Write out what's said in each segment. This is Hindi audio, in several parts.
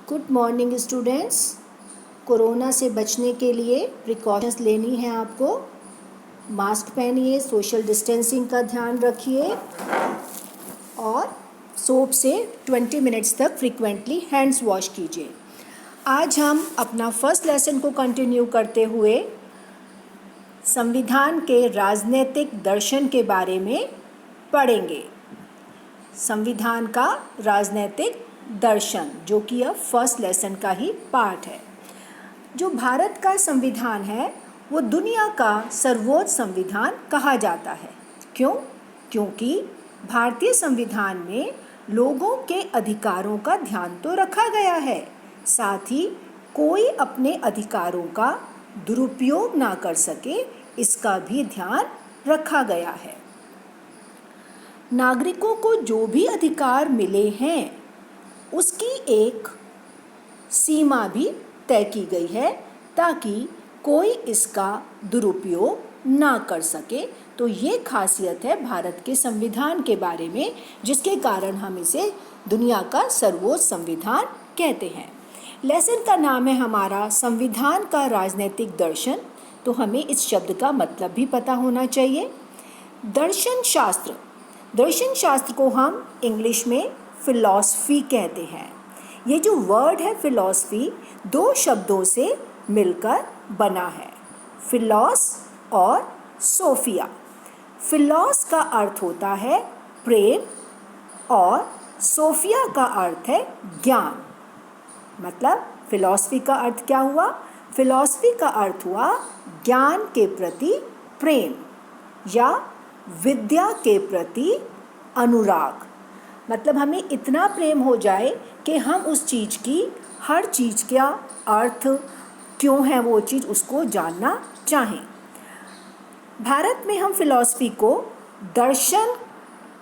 Good morning students. कोरोना से बचने के लिए प्रिकॉशंस लेनी है आपको। मास्क पहनिए, सोशल डिस्टेंसिंग का ध्यान रखिए और सोप से 20 मिनट्स तक फ्रीक्वेंटली हैंड्स वॉश कीजिए। आज हम अपना फर्स्ट लेसन को कंटिन्यू करते हुए संविधान के राजनीतिक दर्शन के बारे में पढ़ेंगे। संविधान का राजनीतिक दर्शन, जो कि यह फर्स्ट लेसन का ही पार्ट है। जो भारत का संविधान है वो दुनिया का सर्वोच्च संविधान कहा जाता है। क्यों? क्योंकि भारतीय संविधान में लोगों के अधिकारों का ध्यान तो रखा गया है, साथ ही कोई अपने अधिकारों का दुरुपयोग ना कर सके इसका भी ध्यान रखा गया है। नागरिकों को जो भी अधिकार मिले हैं उसकी एक सीमा भी तय की गई है ताकि कोई इसका दुरुपयोग ना कर सके। तो ये खासियत है भारत के संविधान के बारे में, जिसके कारण हम इसे दुनिया का सर्वोच्च संविधान कहते हैं। लेसन का नाम है हमारा संविधान का राजनीतिक दर्शन, तो हमें इस शब्द का मतलब भी पता होना चाहिए। दर्शन शास्त्र को हम इंग्लिश में फिलॉसफी कहते हैं। ये जो वर्ड है फिलॉसफी दो शब्दों से मिलकर बना है, फिलॉस और सोफिया। फिलॉस का अर्थ होता है प्रेम और सोफिया का अर्थ है ज्ञान। मतलब फिलॉसफी का अर्थ क्या हुआ? फिलॉसफी का अर्थ हुआ ज्ञान के प्रति प्रेम या विद्या के प्रति अनुराग। मतलब हमें इतना प्रेम हो जाए कि हम उस चीज़ की, हर चीज़ का अर्थ क्यों है वो चीज़, उसको जानना चाहें। भारत में हम फिलॉसफी को दर्शन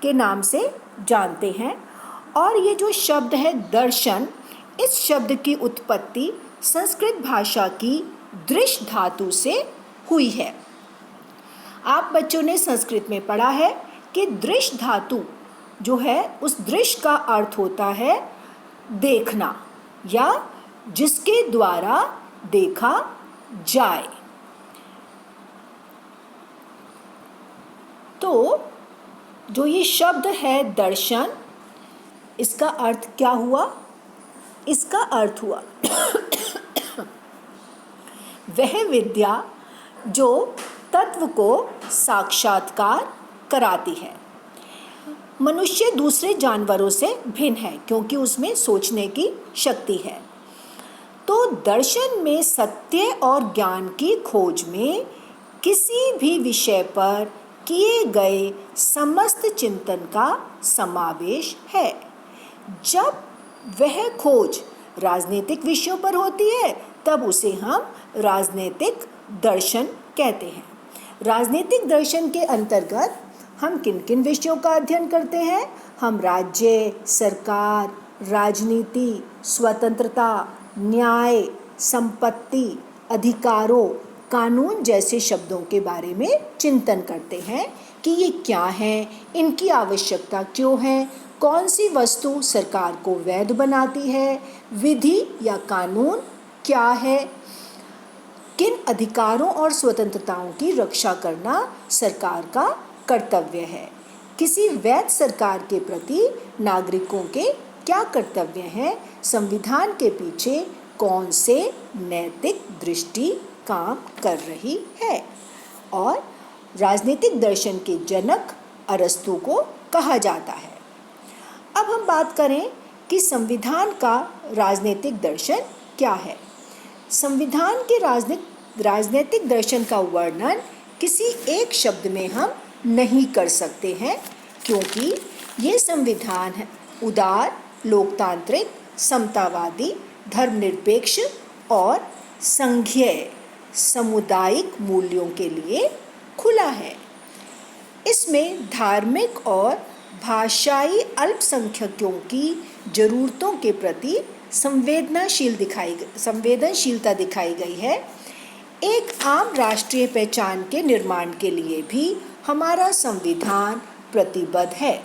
के नाम से जानते हैं और ये जो शब्द है दर्शन, इस शब्द की उत्पत्ति संस्कृत भाषा की दृश धातु से हुई है। आप बच्चों ने संस्कृत में पढ़ा है कि दृश धातु जो है उस दृश का अर्थ होता है देखना या जिसके द्वारा देखा जाए। तो जो ये शब्द है दर्शन, इसका अर्थ क्या हुआ? इसका अर्थ हुआ वह विद्या जो तत्व को साक्षात्कार कराती है। मनुष्य दूसरे जानवरों से भिन्न है क्योंकि उसमें सोचने की शक्ति है। तो दर्शन में सत्य और ज्ञान की खोज में किसी भी विषय पर किए गए समस्त चिंतन का समावेश है। जब वह खोज राजनीतिक विषयों पर होती है तब उसे हम राजनीतिक दर्शन कहते हैं। राजनीतिक दर्शन के अंतर्गत हम किन किन विषयों का अध्ययन करते हैं? हम राज्य, सरकार, राजनीति, स्वतंत्रता, न्याय, संपत्ति, अधिकारों, कानून जैसे शब्दों के बारे में चिंतन करते हैं कि ये क्या हैं, इनकी आवश्यकता क्यों है, कौन सी वस्तु सरकार को वैध बनाती है, विधि या कानून क्या है, किन अधिकारों और स्वतंत्रताओं की रक्षा करना सरकार का कर्तव्य है, किसी वैध सरकार के प्रति नागरिकों के क्या कर्तव्य हैं, संविधान के पीछे कौन से नैतिक दृष्टि काम कर रही है। और राजनीतिक दर्शन के जनक अरस्तु को कहा जाता है। अब हम बात करें कि संविधान का राजनीतिक दर्शन क्या है। संविधान के राजनीतिक दर्शन का वर्णन किसी एक शब्द में हम नहीं कर सकते हैं क्योंकि ये संविधान है उदार, लोकतांत्रिक, समतावादी, धर्मनिरपेक्ष और संघीय सामुदायिक मूल्यों के लिए खुला है। इसमें धार्मिक और भाषाई अल्पसंख्यकों की जरूरतों के प्रति संवेदनशीलता दिखाई गई है। एक आम राष्ट्रीय पहचान के निर्माण के लिए भी हमारा संविधान प्रतिबद्ध है।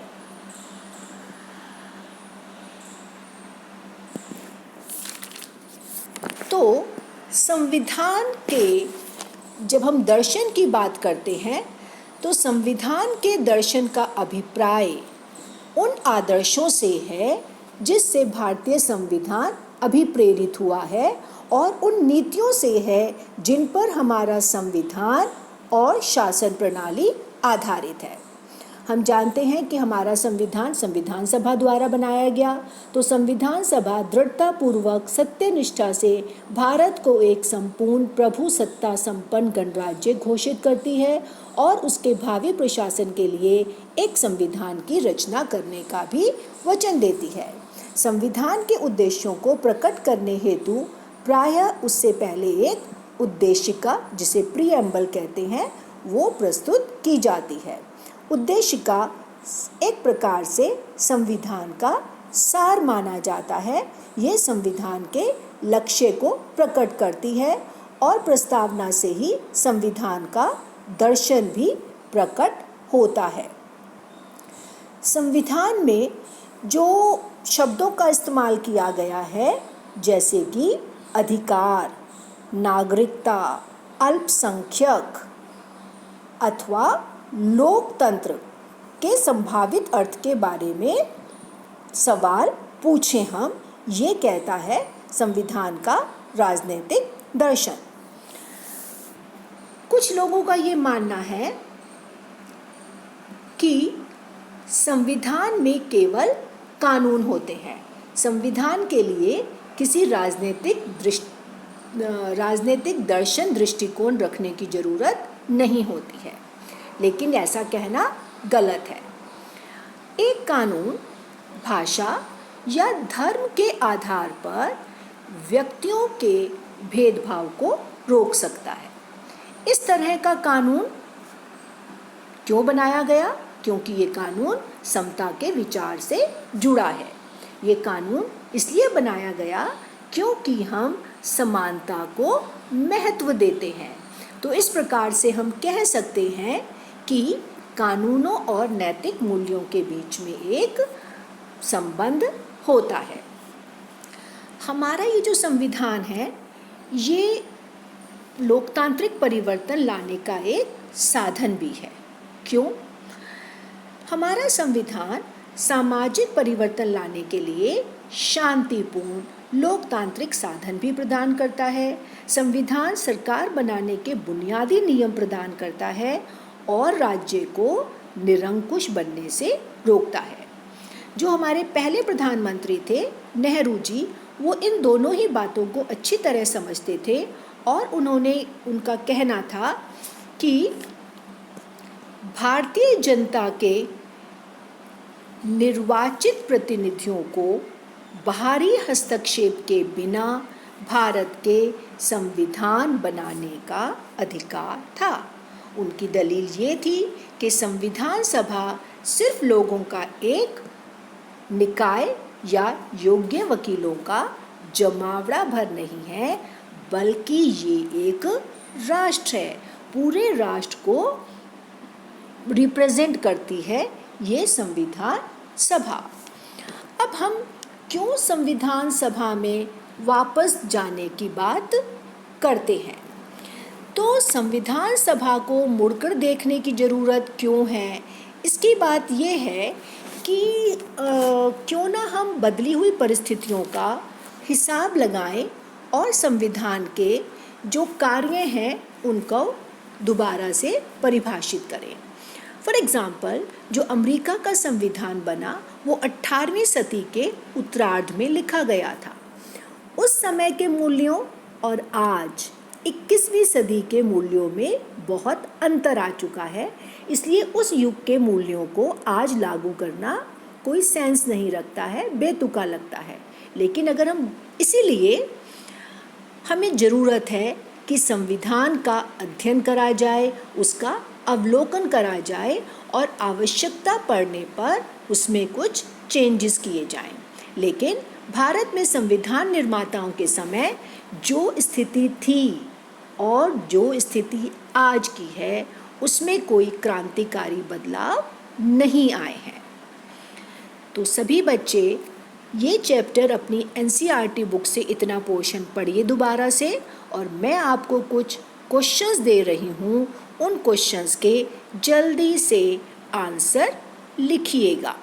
तो संविधान के जब हम दर्शन की बात करते हैं तो संविधान के दर्शन का अभिप्राय उन आदर्शों से है जिससे भारतीय संविधान अभिप्रेरित हुआ है और उन नीतियों से है जिन पर हमारा संविधान और शासन प्रणाली आधारित है। हम जानते हैं कि हमारा संविधान संविधान सभा द्वारा बनाया गया, तो संविधान सभा दृढ़तापूर्वक सत्यनिष्ठा से भारत को एक संपूर्ण प्रभु सत्ता संपन्न गणराज्य घोषित करती है और उसके भावी प्रशासन के लिए एक संविधान की रचना करने का भी वचन देती है। संविधान के उद्देश्यों को प्रकट करने हेतु प्रायः उससे पहले एक उद्देशिका, जिसे प्रीएम्बल कहते हैं, वो प्रस्तुत की जाती है। उद्देशिका एक प्रकार से संविधान का सार माना जाता है। ये संविधान के लक्ष्य को प्रकट करती है और प्रस्तावना से ही संविधान का दर्शन भी प्रकट होता है। संविधान में जो शब्दों का इस्तेमाल किया गया है, जैसे कि अधिकार, नागरिकता, अल्पसंख्यक अथवा लोकतंत्र के संभावित अर्थ के बारे में सवाल पूछें हम, ये कहता है संविधान का राजनीतिक दर्शन। कुछ लोगों का ये मानना है कि संविधान में केवल कानून होते हैं, संविधान के लिए किसी राजनीतिक दर्शन दृष्टिकोण रखने की जरूरत नहीं होती है, लेकिन ऐसा कहना गलत है। एक कानून भाषा या धर्म के आधार पर व्यक्तियों के भेदभाव को रोक सकता है। इस तरह का कानून क्यों बनाया गया? क्योंकि ये कानून समता के विचार से जुड़ा है। ये कानून इसलिए बनाया गया क्योंकि हम समानता को महत्व देते हैं। तो इस प्रकार से हम कह सकते हैं कि कानूनों और नैतिक मूल्यों के बीच में एक संबंध होता है। हमारा ये जो संविधान है, ये लोकतांत्रिक परिवर्तन लाने का एक साधन भी है। क्यों? हमारा संविधान सामाजिक परिवर्तन लाने के लिए शांतिपूर्ण लोकतांत्रिक साधन भी प्रदान करता है। संविधान सरकार बनाने के बुनियादी नियम प्रदान करता है और राज्य को निरंकुश बनने से रोकता है। जो हमारे पहले प्रधानमंत्री थे नेहरू जी, वो इन दोनों ही बातों को अच्छी तरह समझते थे और उनका कहना था कि भारतीय जनता के निर्वाचित प्रतिनिधियों को बाहरी हस्तक्षेप के बिना भारत के संविधान बनाने का अधिकार था। उनकी दलील ये थी कि संविधान सभा सिर्फ लोगों का एक निकाय या योग्य वकीलों का जमावड़ा भर नहीं है, बल्कि ये एक राष्ट्र है, पूरे राष्ट्र को रिप्रेजेंट करती है ये संविधान सभा। अब हम क्यों संविधान सभा में वापस जाने की बात करते हैं? तो संविधान सभा को मुड़कर देखने की ज़रूरत क्यों है? इसकी बात ये है कि क्यों ना हम बदली हुई परिस्थितियों का हिसाब लगाएं और संविधान के जो कार्य हैं उनको दोबारा से परिभाषित करें। फॉर एग्ज़ाम्पल, जो अमेरिका का संविधान बना वो 18वीं सदी के उत्तरार्ध में लिखा गया था। उस समय के मूल्यों और आज 21वीं सदी के मूल्यों में बहुत अंतर आ चुका है, इसलिए उस युग के मूल्यों को आज लागू करना कोई सेंस नहीं रखता है, बेतुका लगता है। लेकिन अगर इसीलिए हमें ज़रूरत है कि संविधान का अध्ययन करा जाए, उसका अवलोकन करा जाए और आवश्यकता पड़ने पर उसमें कुछ चेंजेस किए जाएं। लेकिन भारत में संविधान निर्माताओं के समय जो स्थिति थी और जो स्थिति आज की है, उसमें कोई क्रांतिकारी बदलाव नहीं आए हैं। तो सभी बच्चे ये चैप्टर अपनी NCERT बुक से इतना पोर्शन पढ़िए दोबारा से, और मैं आपको कुछ क्वेश्चंस दे रही हूँ, उन क्वेश्चंस के जल्दी से आंसर लिखिएगा।